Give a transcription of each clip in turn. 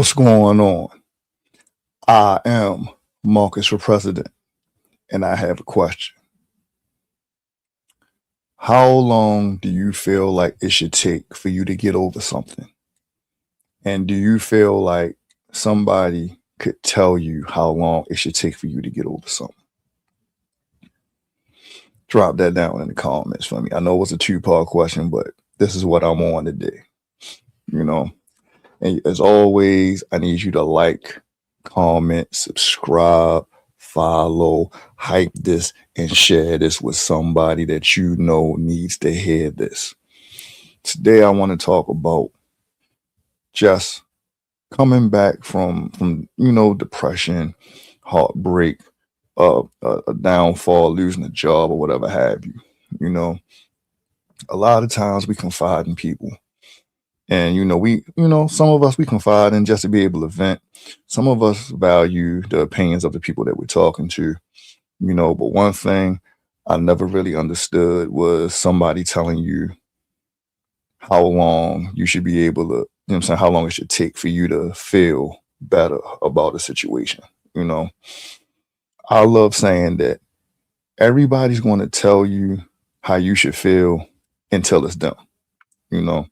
What's going on? I am Marcus for president, and I have a question. How long do you feel like it should take for you to get over something? And do you feel like somebody could tell you how long it should take for you to get over something? Drop that down in the comments for me. I know it's a two-part question, but this is what I'm on today. You know, and as always, I need you to like, comment, subscribe, follow, hype this, and share this with somebody that you know needs to hear this. Today, I want to talk about just coming back from depression, heartbreak, a downfall, losing a job, or whatever have you. You know, a lot of times we confide in people. And some of us we confide in just to be able to vent. Some of us value the opinions of the people that we're talking to, but one thing I never really understood was somebody telling you how long you should be able to, I'm saying, how long it should take for you to feel better about a situation. You know, I love saying that everybody's going to tell you how you should feel until it's done. You know,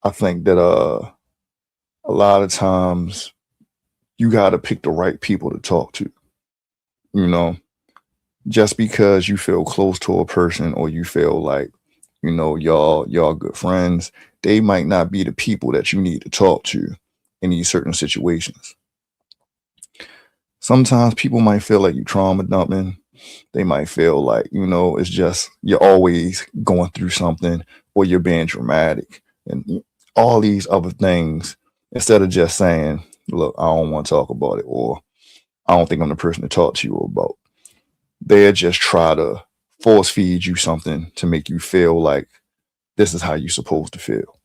I think that a lot of times you got to pick the right people to talk to. You know, just because you feel close to a person or you feel like, y'all good friends, they might not be the people that you need to talk to in these certain situations. Sometimes people might feel like you trauma dumping. They might feel like, it's just you're always going through something or you're being dramatic and all these other things instead of just saying, look, I don't want to talk about it or I don't think I'm the person to talk to you about. They'll just try to force feed you something to make you feel like this is how you're supposed to feel.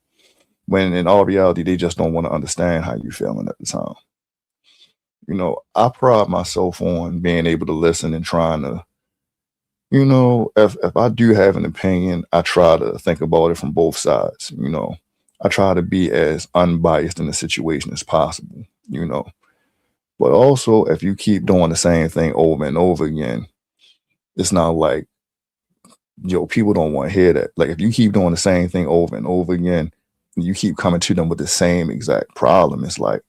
When in all reality, they just don't want to understand how you're feeling at the time. I pride myself on being able to listen and trying to, if I do have an opinion, I try to think about it from both sides. I try to be as unbiased in the situation as possible, you know. But also, if you keep doing the same thing over and over again, it's not like, people don't want to hear that. Like, if you keep doing the same thing over and over again, you keep coming to them with the same exact problem, it's like,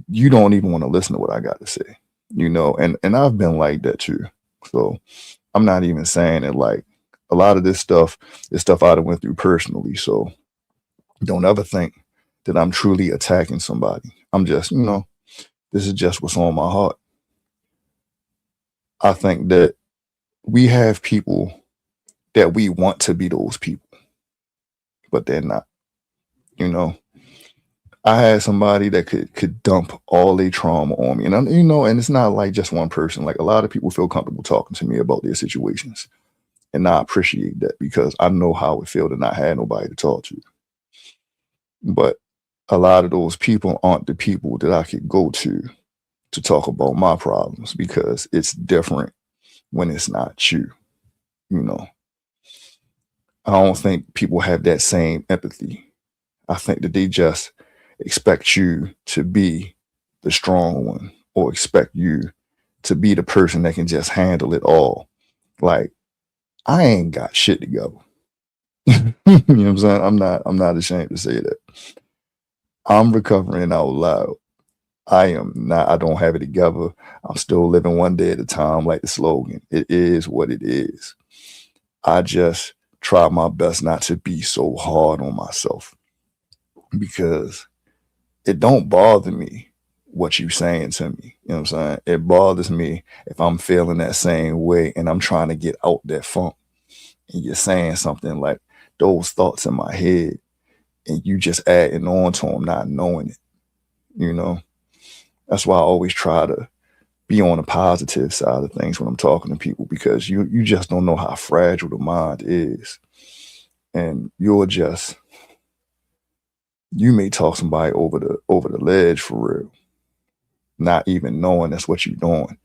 you don't even want to listen to what I got to say, and I've been like that too. So I'm not even saying it like a lot of this stuff is stuff I went through personally. So don't ever think that I'm truly attacking somebody. I'm just, this is just what's on my heart. I think that we have people that we want to be those people, but they're not. You know, I had somebody that could dump all their trauma on me, and and it's not like just one person. Like a lot of people feel comfortable talking to me about their situations, and I appreciate that because I know how it felt to not have nobody to talk to. But a lot of those people aren't the people that I could go to talk about my problems because it's different when it's not you. You know, I don't think people have that same empathy. I think that they just expect you to be the strong one or expect you to be the person that can just handle it all. Like, I ain't got shit to go. You know what I'm saying? I'm not ashamed to say that. I'm recovering out loud. I don't have it together. I'm still living one day at a time, like the slogan. It is what it is. I just try my best not to be so hard on myself because it don't bother me what you saying to me. You know what I'm saying? It bothers me if I'm feeling that same way and I'm trying to get out that funk and you're saying something like those thoughts in my head and you just adding on to them, not knowing it, you know? That's why I always try to be on the positive side of things when I'm talking to people because you just don't know how fragile the mind is. And you may talk somebody over the ledge for real, not even knowing that's what you're doing.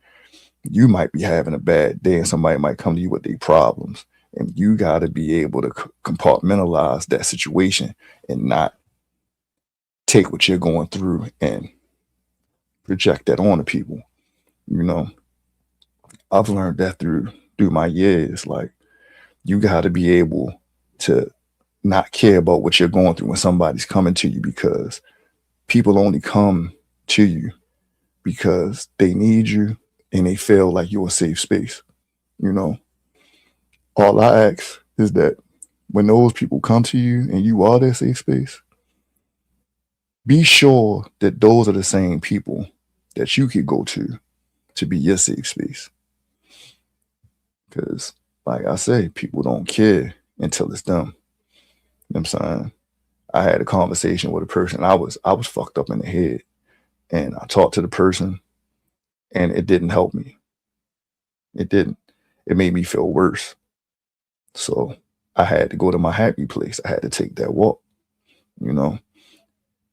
You might be having a bad day and somebody might come to you with their problems. And you got to be able to compartmentalize that situation and not take what you're going through and project that onto people. You know, I've learned that through my years. Like, you got to be able to not care about what you're going through when somebody's coming to you, because people only come to you because they need you and they feel like you're a safe space. You know, all I ask is that when those people come to you and you are their safe space, be sure that those are the same people that you could go to be your safe space. Because, like I say, people don't care until it's them. You know what I'm saying? I had a conversation with a person. I was fucked up in the head, and I talked to the person, and it didn't help me. It didn't. It made me feel worse. So I had to go to my happy place. I had to take that walk. You know,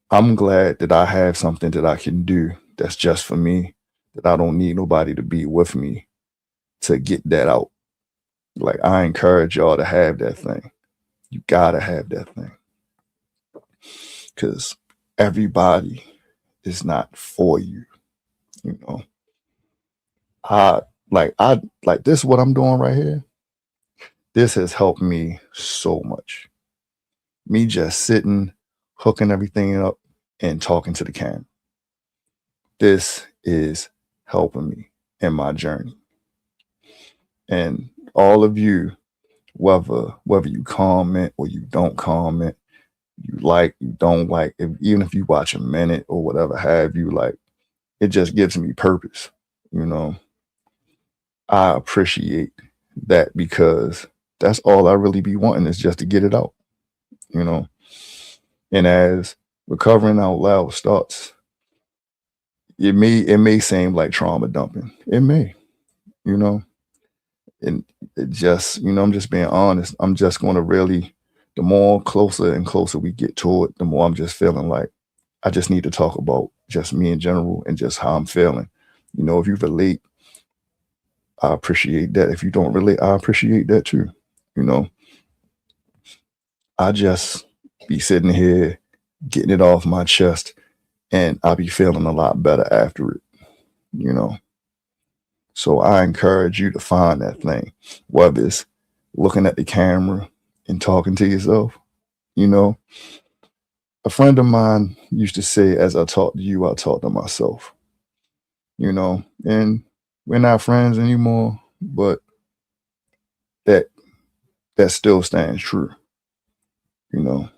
I'm glad that I have something that I can do that's just for me, that I don't need nobody to be with me to get that out. Like, I encourage y'all to have that thing. You gotta have that thing. Because everybody is not for you. You know, I I like this, what I'm doing right here. This has helped me so much. Me just sitting, hooking everything up, and talking to the camera. This is helping me in my journey. And all of you, whether you comment or you don't comment, you like, you don't like, even if you watch a minute or whatever have you, like, it just gives me purpose. You know, I appreciate that, because that's all I really be wanting, is just to get it out. You know, and as recovering out loud starts, it may seem like trauma dumping. It may, you know, and it just, I'm just being honest. I'm just going to really, the more closer and closer we get to it, the more I'm just feeling like I just need to talk about just me in general and just how I'm feeling. You know, if you relate, I appreciate that. If you don't relate, I appreciate that too. You know, I just be sitting here getting it off my chest, and I'll be feeling a lot better after it, you know. So I encourage you to find that thing, whether it's looking at the camera and talking to yourself. You know, a friend of mine used to say, as I talk to you, I talk to myself, you know, and we're not friends anymore, but that that still stands true. You know,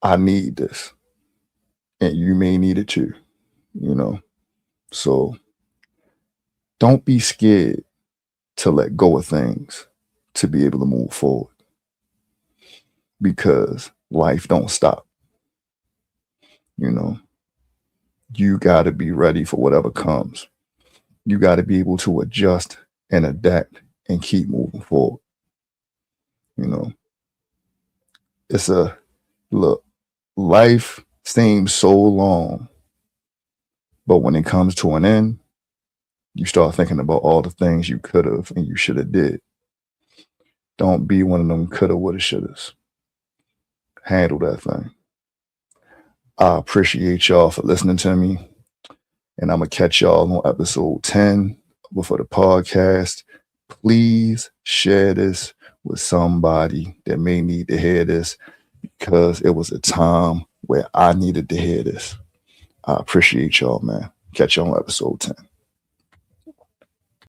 I need this, and you may need it too, you know. So don't be scared to let go of things to be able to move forward, because life don't stop. You know, you got to be ready for whatever comes. You got to be able to adjust and adapt and keep moving forward. You know, it's a look, life seems so long, but when it comes to an end, you start thinking about all the things you could have and you should have did. Don't be one of them coulda, woulda, shouldas. Handle that thing. I appreciate y'all for listening to me, and I'm gonna catch y'all on episode 10 for the podcast. Please share this with somebody that may need to hear this, because it was a time where I needed to hear this. I appreciate y'all, man. Catch y'all on episode 10.